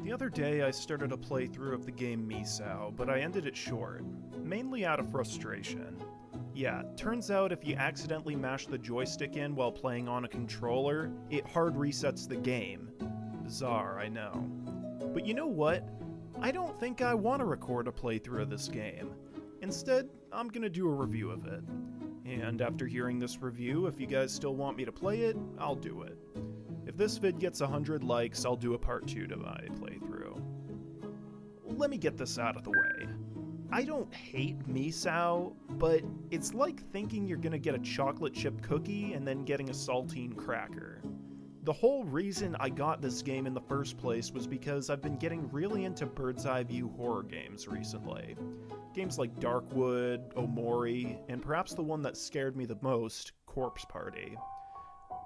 The other day I started a playthrough of the game Misao, but I ended it short, mainly out of frustration. Yeah, turns out if you accidentally mash the joystick in while playing on a controller, it hard resets the game. Bizarre, I know. But you know what? I don't think I want to record a playthrough of this game. Instead, I'm gonna do a review of it. And after hearing this review, if you guys still want me to play it, I'll do it. If this vid gets 100 likes, I'll do a part 2 to my playthrough. Let me get this out of the way. I don't hate Misao, but it's like thinking you're gonna get a chocolate chip cookie and then getting a saltine cracker. The whole reason I got this game in the first place was because I've been getting really into bird's eye view horror games recently. Games like Darkwood, Omori, and perhaps the one that scared me the most, Corpse Party.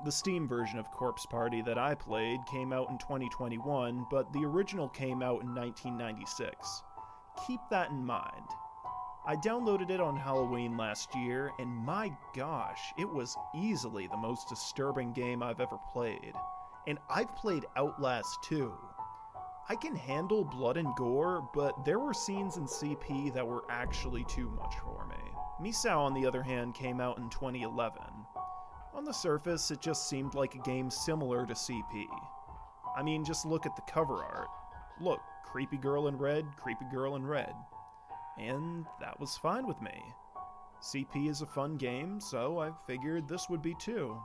The Steam version of Corpse Party that I played came out in 2021, but the original came out in 1996. Keep that in mind. I downloaded it on Halloween last year, and my gosh, it was easily the most disturbing game I've ever played. And I've played Outlast 2. I can handle blood and gore, but there were scenes in CP that were actually too much for me. Misao, on the other hand, came out in 2011. On the surface, it just seemed like a game similar to CP. I mean, just look at the cover art. Look, creepy girl in red, creepy girl in red. And that was fine with me. CP is a fun game, so I figured this would be too.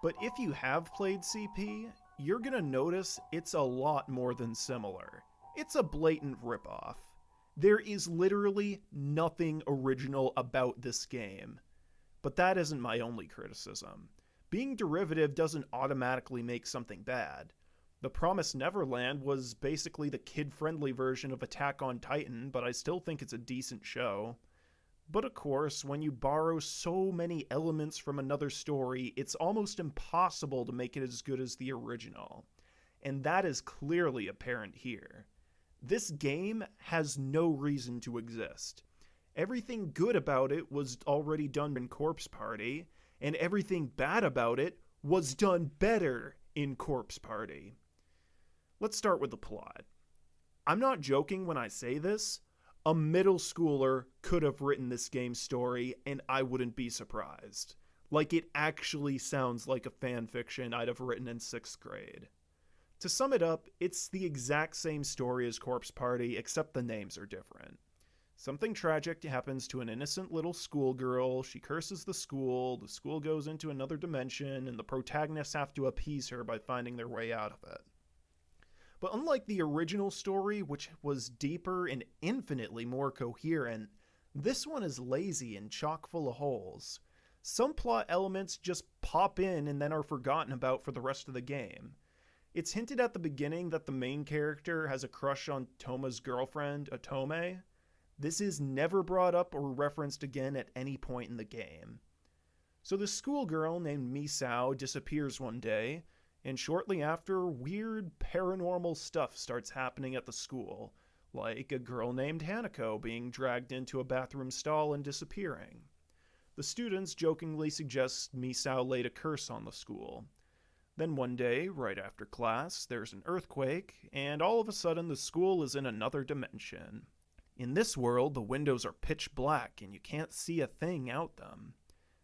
But if you have played CP, you're gonna notice it's a lot more than similar. It's a blatant ripoff. There is literally nothing original about this game. But that isn't my only criticism. Being derivative doesn't automatically make something bad. The Promised Neverland was basically the kid-friendly version of Attack on Titan, but I still think it's a decent show. But of course, when you borrow so many elements from another story, it's almost impossible to make it as good as the original. And that is clearly apparent here. This game has no reason to exist. Everything good about it was already done in Corpse Party, and everything bad about it was done better in Corpse Party. Let's start with the plot. I'm not joking when I say this. A middle schooler could have written this game's story, and I wouldn't be surprised. Like, it actually sounds like a fanfiction I'd have written in 6th grade. To sum it up, it's the exact same story as Corpse Party, except the names are different. Something tragic happens to an innocent little schoolgirl, she curses the school goes into another dimension, and the protagonists have to appease her by finding their way out of it. But unlike the original story, which was deeper and infinitely more coherent, this one is lazy and chock full of holes. Some plot elements just pop in and then are forgotten about for the rest of the game. It's hinted at the beginning that the main character has a crush on Toma's girlfriend, Otome. This is never brought up or referenced again at any point in the game. So the schoolgirl named Misao disappears one day, and shortly after, weird paranormal stuff starts happening at the school, like a girl named Hanako being dragged into a bathroom stall and disappearing. The students jokingly suggest Misao laid a curse on the school. Then one day, right after class, there's an earthquake, and all of a sudden the school is in another dimension. In this world, the windows are pitch black and you can't see a thing out them.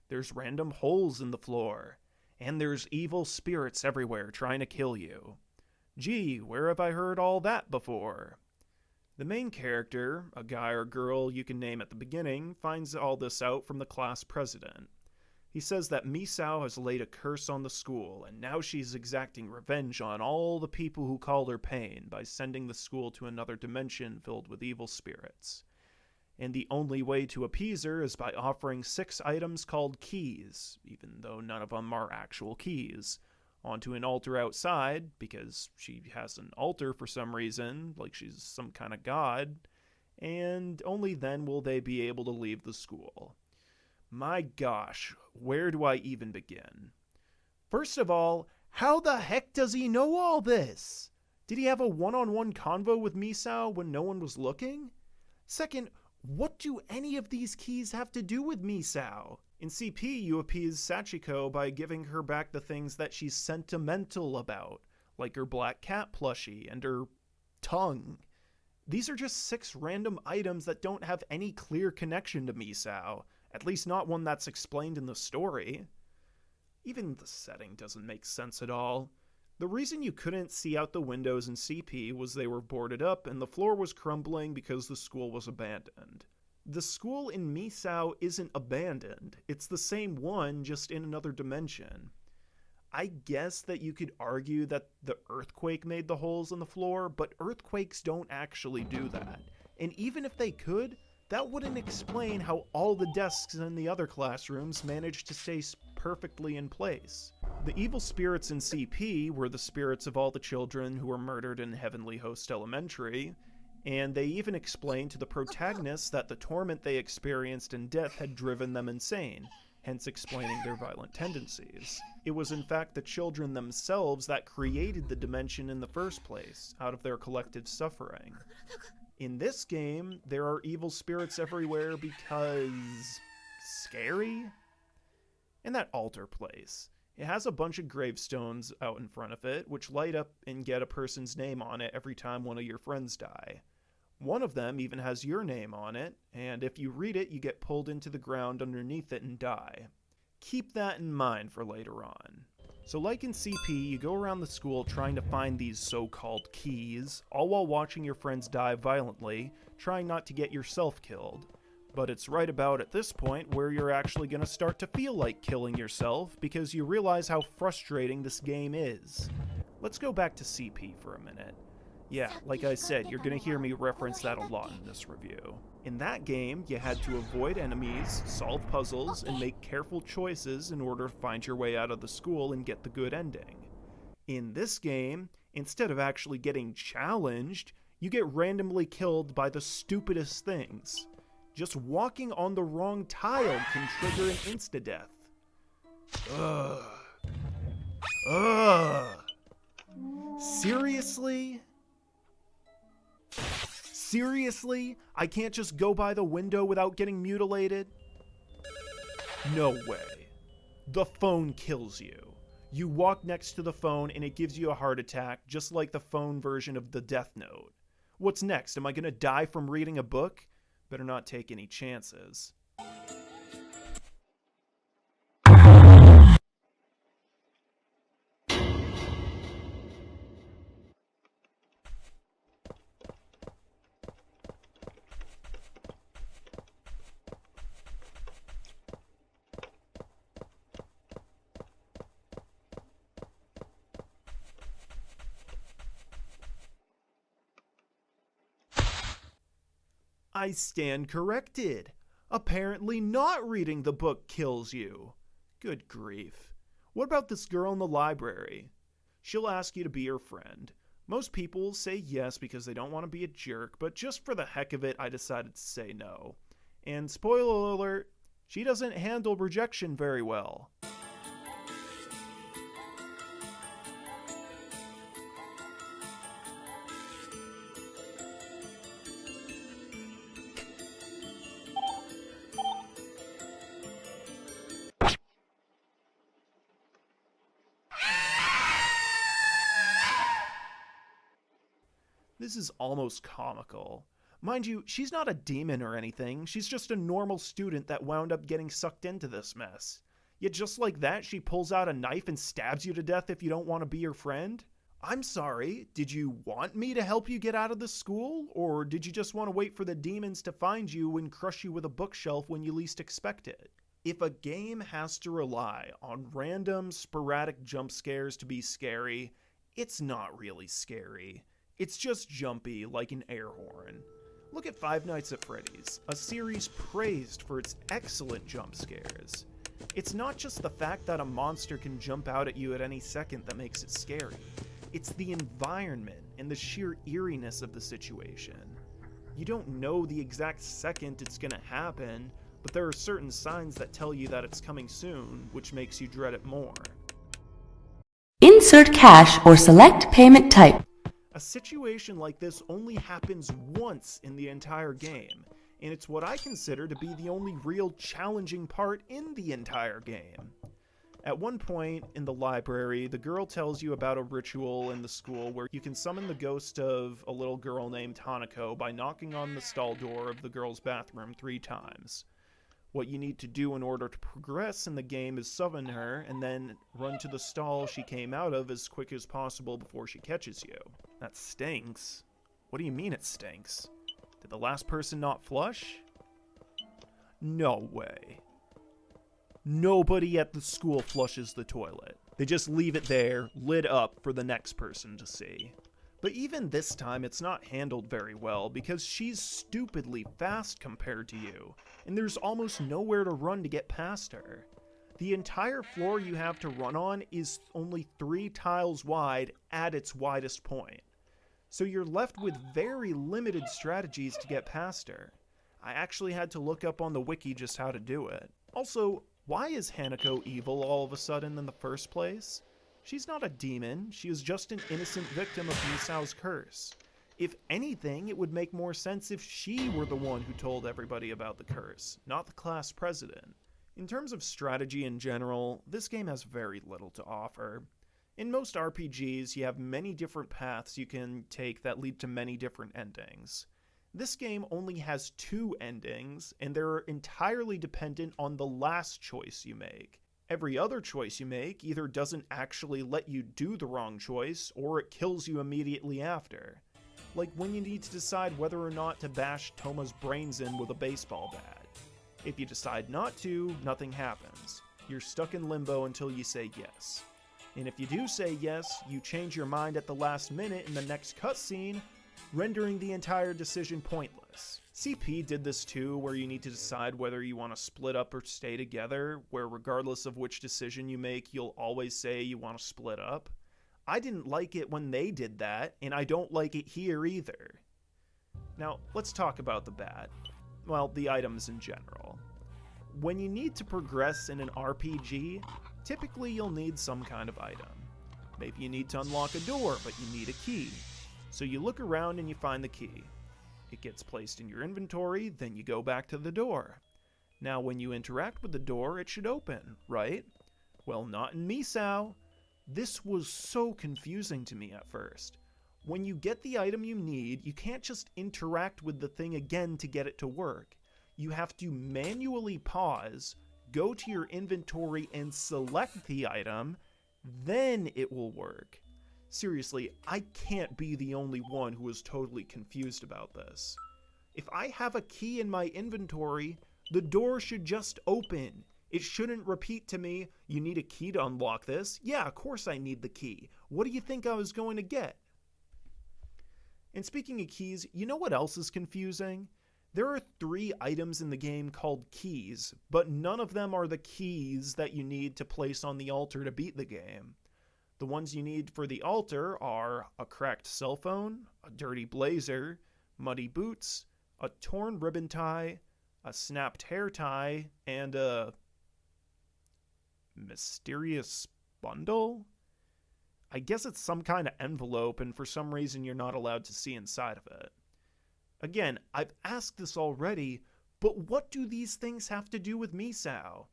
There's random holes in the floor, and there's evil spirits everywhere trying to kill you. Gee, where have I heard all that before? The main character, a guy or girl you can name at the beginning, finds all this out from the class president. He says that Misao has laid a curse on the school, and now she's exacting revenge on all the people who called her pain by sending the school to another dimension filled with evil spirits. And the only way to appease her is by offering 6 items called keys, even though none of them are actual keys, onto an altar outside, because she has an altar for some reason, like she's some kind of god, and only then will they be able to leave the school. My gosh, where do I even begin? First of all, how the heck does he know all this? Did he have a one-on-one convo with Misao when no one was looking? Second, what do any of these keys have to do with Misao? In CP, you appease Sachiko by giving her back the things that she's sentimental about, like her black cat plushie and her tongue. These are just 6 random items that don't have any clear connection to Misao, at least not one that's explained in the story. Even the setting doesn't make sense at all. The reason you couldn't see out the windows in CP was they were boarded up and the floor was crumbling because the school was abandoned. The school in Misao isn't abandoned, it's the same one, just in another dimension. I guess that you could argue that the earthquake made the holes in the floor, but earthquakes don't actually do that. And even if they could, that wouldn't explain how all the desks in the other classrooms managed to stay perfectly in place. The evil spirits in CP were the spirits of all the children who were murdered in Heavenly Host Elementary, and they even explained to the protagonists that the torment they experienced in death had driven them insane, hence explaining their violent tendencies. It was in fact the children themselves that created the dimension in the first place, out of their collective suffering. In this game, there are evil spirits everywhere because... scary? And that altar place. It has a bunch of gravestones out in front of it, which light up and get a person's name on it every time one of your friends die. One of them even has your name on it, and if you read it, you get pulled into the ground underneath it and die. Keep that in mind for later on. So like in CP, you go around the school trying to find these so-called keys, all while watching your friends die violently, trying not to get yourself killed. But it's right about at this point where you're actually going to start to feel like killing yourself because you realize how frustrating this game is. Let's go back to CP for a minute. Yeah, like I said, you're going to hear me reference that a lot in this review. In that game, you had to avoid enemies, solve puzzles, and make careful choices in order to find your way out of the school and get the good ending. In this game, instead of actually getting challenged, you get randomly killed by the stupidest things. Just walking on the wrong tile can trigger an insta-death. Ugh. Ugh. Seriously? Seriously? I can't just go by the window without getting mutilated? No way. The phone kills you. You walk next to the phone and it gives you a heart attack, just like the phone version of the Death Note. What's next? Am I gonna die from reading a book? Better not take any chances. I stand corrected. Apparently not reading the book kills you. Good grief. What about this girl in the library? She'll ask you to be her friend. Most people say yes because they don't want to be a jerk, but just for the heck of it, I decided to say no. And spoiler alert, she doesn't handle rejection very well. This is almost comical. Mind you, she's not a demon or anything, she's just a normal student that wound up getting sucked into this mess. Yet just like that, she pulls out a knife and stabs you to death if you don't want to be her friend? I'm sorry, did you want me to help you get out of the school? Or did you just want to wait for the demons to find you and crush you with a bookshelf when you least expect it? If a game has to rely on random, sporadic jump scares to be scary, it's not really scary. It's just jumpy like an air horn. Look at Five Nights at Freddy's, a series praised for its excellent jump scares. It's not just the fact that a monster can jump out at you at any second that makes it scary. It's the environment and the sheer eeriness of the situation. You don't know the exact second it's gonna happen, but there are certain signs that tell you that it's coming soon, which makes you dread it more. Insert cash or select payment type. A situation like this only happens once in the entire game, and it's what I consider to be the only real challenging part in the entire game. At one point in the library, the girl tells you about a ritual in the school where you can summon the ghost of a little girl named Hanako by knocking on the stall door of the girl's bathroom 3 times. What you need to do in order to progress in the game is summon her and then run to the stall she came out of as quick as possible before she catches you. That stinks. What do you mean it stinks? Did the last person not flush? No way. Nobody at the school flushes the toilet. They just leave it there, lit up for the next person to see. But even this time, it's not handled very well because she's stupidly fast compared to you, and there's almost nowhere to run to get past her. The entire floor you have to run on is only 3 tiles wide at its widest point. So you're left with very limited strategies to get past her. I actually had to look up on the wiki just how to do it. Also, why is Hanako evil all of a sudden in the first place? She's not a demon, she is just an innocent victim of Misao's curse. If anything, it would make more sense if she were the one who told everybody about the curse, not the class president. In terms of strategy in general, this game has very little to offer. In most RPGs, you have many different paths you can take that lead to many different endings. This game only has 2 endings, and they're entirely dependent on the last choice you make. Every other choice you make either doesn't actually let you do the wrong choice, or it kills you immediately after. Like when you need to decide whether or not to bash Toma's brains in with a baseball bat. If you decide not to, nothing happens. You're stuck in limbo until you say yes. And if you do say yes, you change your mind at the last minute in the next cutscene, rendering the entire decision pointless. CP did this too, where you need to decide whether you want to split up or stay together, where regardless of which decision you make, you'll always say you want to split up. I didn't like it when they did that, and I don't like it here either. Now, let's talk about the bad. Well, the items in general. When you need to progress in an RPG, typically you'll need some kind of item. Maybe you need to unlock a door, but you need a key. So you look around and you find the key. It gets placed in your inventory, then you go back to the door. Now when you interact with the door, it should open, right? Well, not in Misao. This was so confusing to me at first. When you get the item you need, you can't just interact with the thing again to get it to work. You have to manually pause, go to your inventory and select the item, then it will work. Seriously, I can't be the only one who is totally confused about this. If I have a key in my inventory, the door should just open. It shouldn't repeat to me, you need a key to unlock this. Yeah, of course I need the key. What do you think I was going to get? And speaking of keys, you know what else is confusing? There are 3 items in the game called keys, but none of them are the keys that you need to place on the altar to beat the game. The ones you need for the altar are a cracked cell phone, a dirty blazer, muddy boots, a torn ribbon tie, a snapped hair tie, and a mysterious bundle? I guess it's some kind of envelope, and for some reason you're not allowed to see inside of it. Again, I've asked this already, but what do these things have to do with Misao?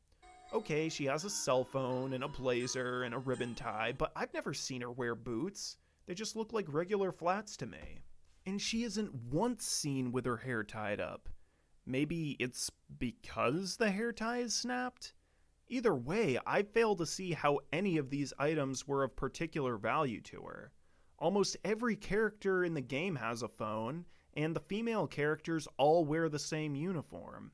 Okay, she has a cell phone and a blazer and a ribbon tie, but I've never seen her wear boots. They just look like regular flats to me. And she isn't once seen with her hair tied up. Maybe it's because the hair tie is snapped? Either way, I fail to see how any of these items were of particular value to her. Almost every character in the game has a phone, and the female characters all wear the same uniform.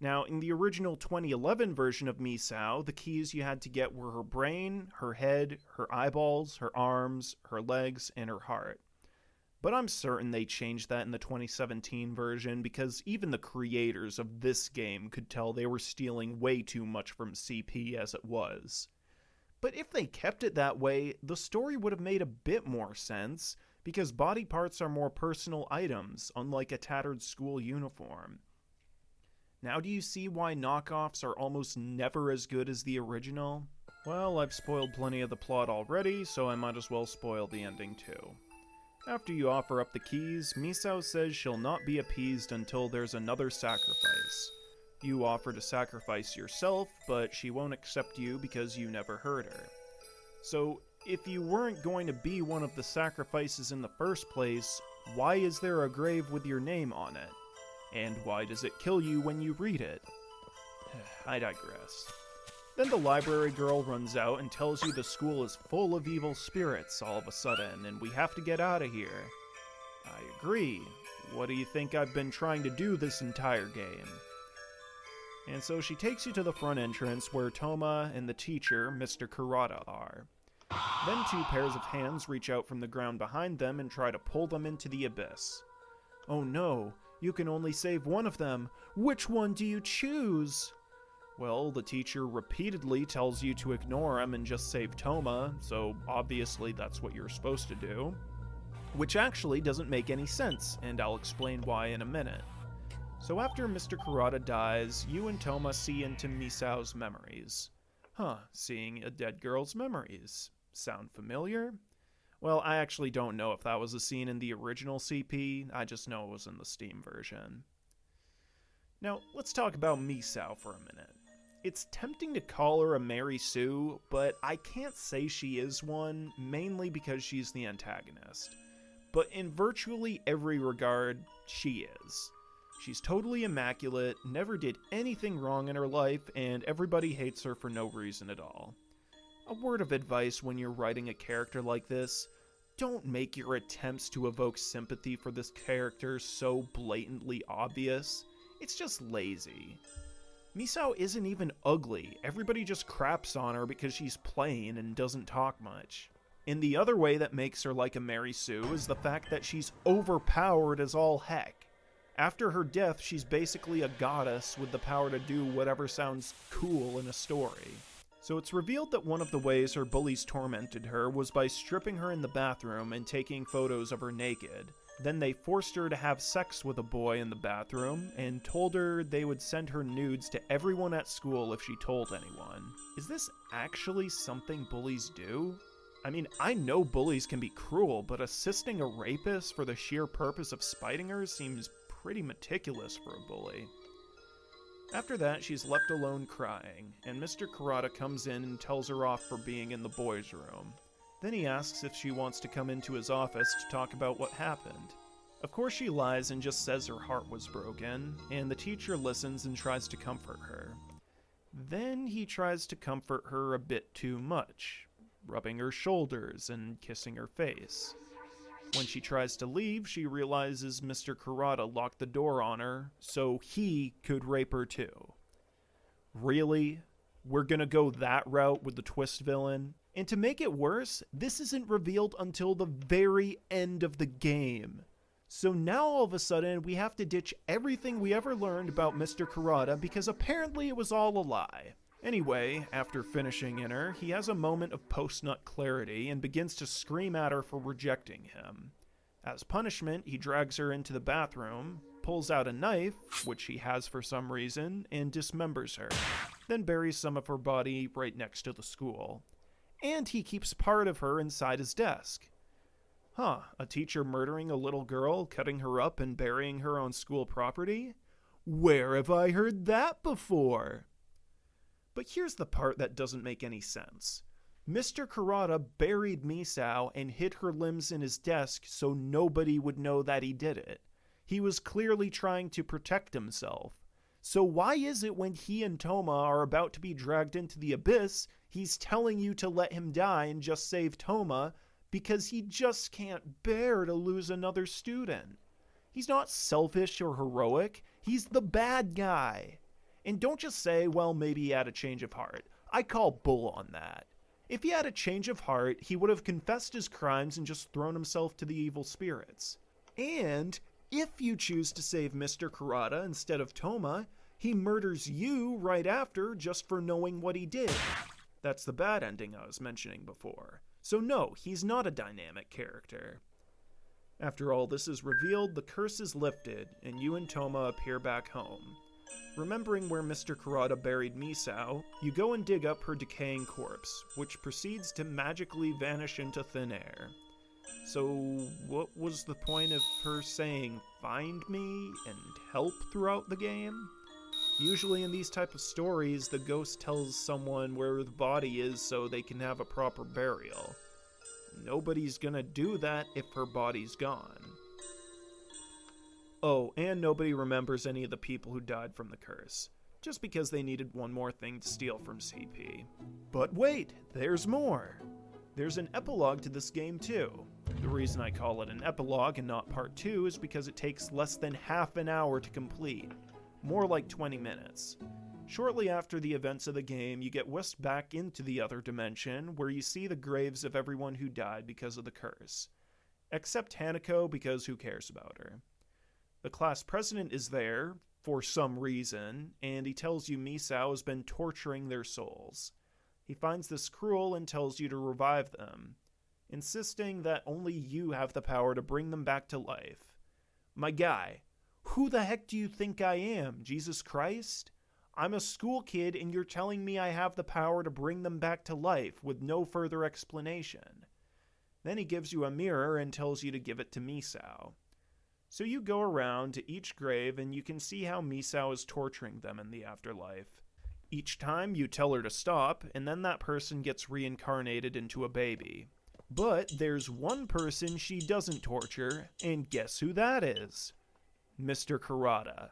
Now, in the original 2011 version of Misao, the keys you had to get were her brain, her head, her eyeballs, her arms, her legs, and her heart. But I'm certain they changed that in the 2017 version because even the creators of this game could tell they were stealing way too much from CP as it was. But if they kept it that way, the story would have made a bit more sense, because body parts are more personal items, unlike a tattered school uniform. Now do you see why knockoffs are almost never as good as the original? Well, I've spoiled plenty of the plot already, so I might as well spoil the ending too. After you offer up the keys, Misao says she'll not be appeased until there's another sacrifice. You offer to sacrifice yourself, but she won't accept you because you never hurt her. So, if you weren't going to be one of the sacrifices in the first place, why is there a grave with your name on it? And why does it kill you when you read it? I digress. Then the library girl runs out and tells you the school is full of evil spirits all of a sudden, and we have to get out of here. I agree. What do you think I've been trying to do this entire game? And so she takes you to the front entrance where Toma and the teacher, Mr. Kurata, are. Then two pairs of hands reach out from the ground behind them and try to pull them into the abyss. Oh no, you can only save one of them. Which one do you choose? Well, the teacher repeatedly tells you to ignore him and just save Toma, so obviously that's what you're supposed to do. Which actually doesn't make any sense, and I'll explain why in a minute. So after Mr. Kurata dies, you and Toma see into Misao's memories. Seeing a dead girl's memories. Sound familiar? Well, I actually don't know if that was a scene in the original CP, I just know it was in the Steam version. Now, let's talk about Misao for a minute. It's tempting to call her a Mary Sue, but I can't say she is one, mainly because she's the antagonist. But in virtually every regard, she is. She's totally immaculate, never did anything wrong in her life, and everybody hates her for no reason at all. A word of advice when you're writing a character like this: don't make your attempts to evoke sympathy for this character so blatantly obvious. It's just lazy. Misao isn't even ugly, everybody just craps on her because she's plain and doesn't talk much. And the other way that makes her like a Mary Sue is the fact that she's overpowered as all heck. After her death, she's basically a goddess with the power to do whatever sounds cool in a story. So it's revealed that one of the ways her bullies tormented her was by stripping her in the bathroom and taking photos of her naked. Then they forced her to have sex with a boy in the bathroom and told her they would send her nudes to everyone at school if she told anyone. Is this actually something bullies do? I mean, I know bullies can be cruel, but assisting a rapist for the sheer purpose of spiting her seems pretty meticulous for a bully. After that, she's left alone crying, and Mr. Kurata comes in and tells her off for being in the boys' room. Then he asks if she wants to come into his office to talk about what happened. Of course she lies and just says her heart was broken, and the teacher listens and tries to comfort her. Then he tries to comfort her a bit too much, rubbing her shoulders and kissing her face. When she tries to leave, she realizes Mr. Kurata locked the door on her, so he could rape her too. Really? We're gonna go that route with the twist villain? And to make it worse, this isn't revealed until the very end of the game. So now all of a sudden, we have to ditch everything we ever learned about Mr. Kurata because apparently it was all a lie. Anyway, after finishing in her, he has a moment of post-nut clarity and begins to scream at her for rejecting him. As punishment, he drags her into the bathroom, pulls out a knife, which he has for some reason, and dismembers her, then buries some of her body right next to the school. And he keeps part of her inside his desk. A teacher murdering a little girl, cutting her up, and burying her on school property? Where have I heard that before? But here's the part that doesn't make any sense. Mr. Kurata buried Misao and hid her limbs in his desk so nobody would know that he did it. He was clearly trying to protect himself. So why is it when he and Toma are about to be dragged into the abyss, he's telling you to let him die and just save Toma because he just can't bear to lose another student? He's not selfish or heroic, he's the bad guy. And don't just say, well, maybe he had a change of heart. I call bull on that. If he had a change of heart, he would have confessed his crimes and just thrown himself to the evil spirits. And if you choose to save Mr. Kurata instead of Toma, he murders you right after just for knowing what he did. That's the bad ending I was mentioning before. So no, he's not a dynamic character. After all this is revealed, the curse is lifted, and you and Toma appear back home. Remembering where Mr. Kurata buried Misao, you go and dig up her decaying corpse, which proceeds to magically vanish into thin air. So what was the point of her saying, "find me" and "help" throughout the game? Usually in these type of stories, the ghost tells someone where the body is so they can have a proper burial. Nobody's gonna do that if her body's gone. Oh, and nobody remembers any of the people who died from the curse, just because they needed one more thing to steal from CP. But wait, there's more! There's an epilogue to this game too. The reason I call it an epilogue and not part 2 is because it takes less than half an hour to complete. More like 20 minutes. Shortly after the events of the game, you get whisked back into the other dimension, where you see the graves of everyone who died because of the curse. Except Hanako, because who cares about her? The class president is there, for some reason, and he tells you Misao has been torturing their souls. He finds this cruel and tells you to revive them, insisting that only you have the power to bring them back to life. My guy, who the heck do you think I am, Jesus Christ? I'm a school kid and you're telling me I have the power to bring them back to life with no further explanation. Then he gives you a mirror and tells you to give it to Misao. So you go around to each grave and you can see how Misao is torturing them in the afterlife. Each time you tell her to stop, and then that person gets reincarnated into a baby. But there's one person she doesn't torture, and guess who that is? Mr. Kurata.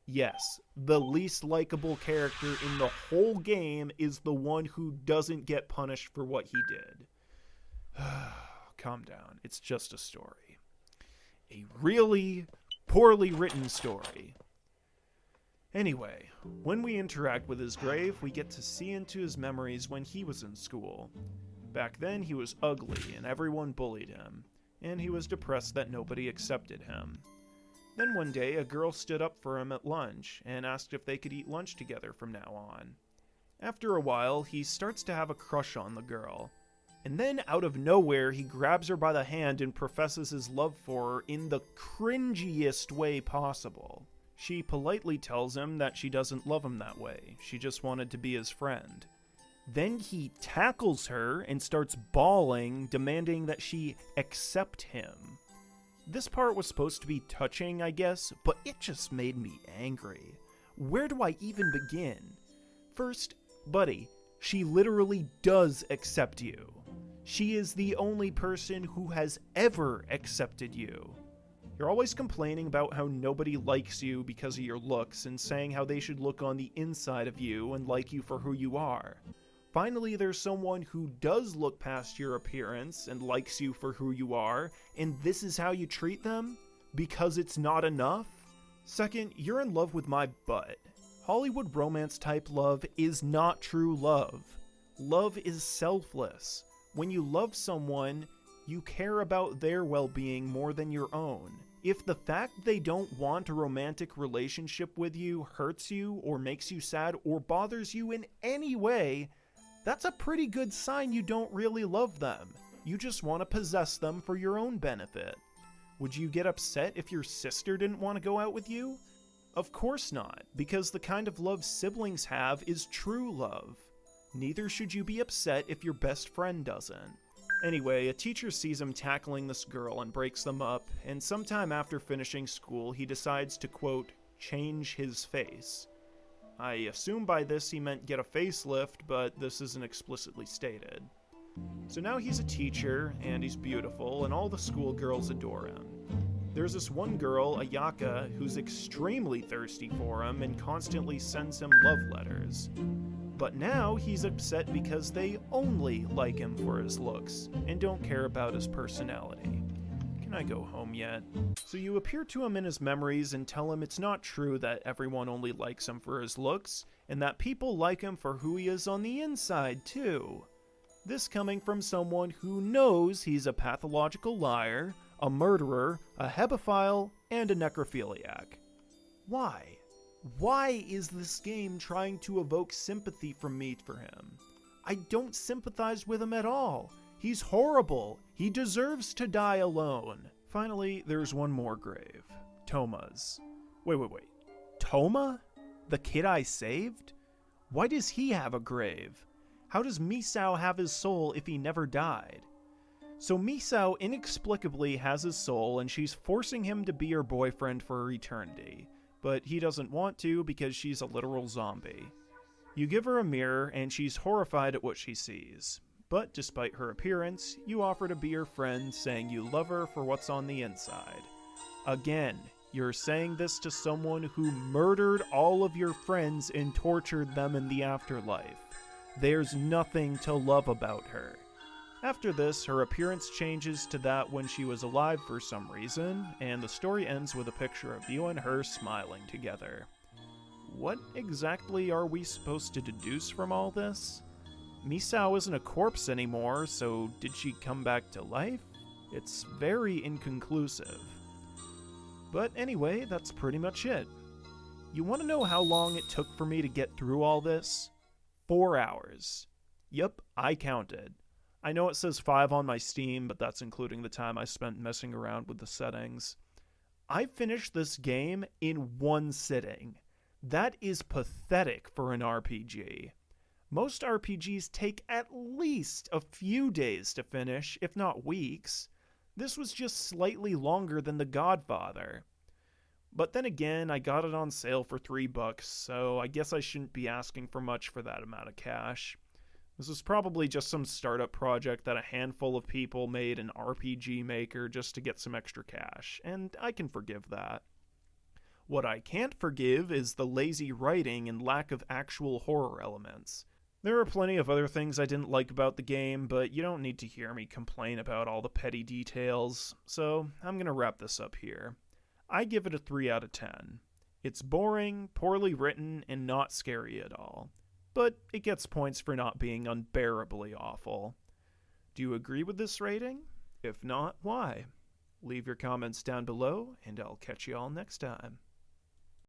Yes, the least likable character in the whole game is the one who doesn't get punished for what he did. Calm down, it's just a story. A really poorly written story. Anyway, when we interact with his grave, we get to see into his memories when he was in school. Back then, he was ugly and everyone bullied him, and he was depressed that nobody accepted him. Then one day, a girl stood up for him at lunch and asked if they could eat lunch together from now on. After a while, he starts to have a crush on the girl. And then, out of nowhere, he grabs her by the hand and professes his love for her in the cringiest way possible. She politely tells him that she doesn't love him that way, she just wanted to be his friend. Then he tackles her and starts bawling, demanding that she accept him. This part was supposed to be touching, I guess, but it just made me angry. Where do I even begin? First, buddy, she literally does accept you. She is the only person who has ever accepted you. You're always complaining about how nobody likes you because of your looks and saying how they should look on the inside of you and like you for who you are. Finally, there's someone who does look past your appearance and likes you for who you are, and this is how you treat them? Because it's not enough? Second, you're in love with my butt. Hollywood romance type love is not true love. Love is selfless. When you love someone, you care about their well-being more than your own. If the fact they don't want a romantic relationship with you hurts you or makes you sad or bothers you in any way, that's a pretty good sign you don't really love them. You just want to possess them for your own benefit. Would you get upset if your sister didn't want to go out with you? Of course not, because the kind of love siblings have is true love. Neither should you be upset if your best friend doesn't. Anyway, a teacher sees him tackling this girl and breaks them up, and sometime after finishing school, he decides to, quote, change his face. I assume by this he meant get a facelift, but this isn't explicitly stated. So now he's a teacher, and he's beautiful, and all the schoolgirls adore him. There's this one girl, Ayaka, who's extremely thirsty for him and constantly sends him love letters. But now he's upset because they only like him for his looks and don't care about his personality. Can I go home yet? So you appear to him in his memories and tell him it's not true that everyone only likes him for his looks, and that people like him for who he is on the inside too. This coming from someone who knows he's a pathological liar, a murderer, a hebephile, and a necrophiliac. Why? Why is this game trying to evoke sympathy from me for him? I don't sympathize with him at all. He's horrible. He deserves to die alone. Finally, there's one more grave. Toma's. Wait. Toma? The kid I saved? Why does he have a grave? How does Misao have his soul if he never died? So Misao inexplicably has his soul and she's forcing him to be her boyfriend for eternity. but he doesn't want to because she's a literal zombie. You give her a mirror, and she's horrified at what she sees. But despite her appearance, you offer to be her friend, saying you love her for what's on the inside. Again, you're saying this to someone who murdered all of your friends and tortured them in the afterlife. There's nothing to love about her. After this, her appearance changes to that when she was alive for some reason, and the story ends with a picture of you and her smiling together. What exactly are we supposed to deduce from all this? Misao isn't a corpse anymore, so did she come back to life? It's very inconclusive. But anyway, that's pretty much it. You want to know how long it took for me to get through all this? 4 hours. Yep, I counted. I know it says 5 on my Steam, but that's including the time I spent messing around with the settings. I finished this game in 1 sitting. That is pathetic for an RPG. Most RPGs take at least a few days to finish, if not weeks. This was just slightly longer than The Godfather. But then again, I got it on sale for $3, so I guess I shouldn't be asking for much for that amount of cash. This was probably just some startup project that a handful of people made in RPG Maker just to get some extra cash, and I can forgive that. What I can't forgive is the lazy writing and lack of actual horror elements. There are plenty of other things I didn't like about the game, but you don't need to hear me complain about all the petty details, so I'm gonna wrap this up here. I give it a 3 out of 10. It's boring, poorly written, and not scary at all. But it gets points for not being unbearably awful. Do you agree with this rating? If not, why? Leave your comments down below, and I'll catch you all next time.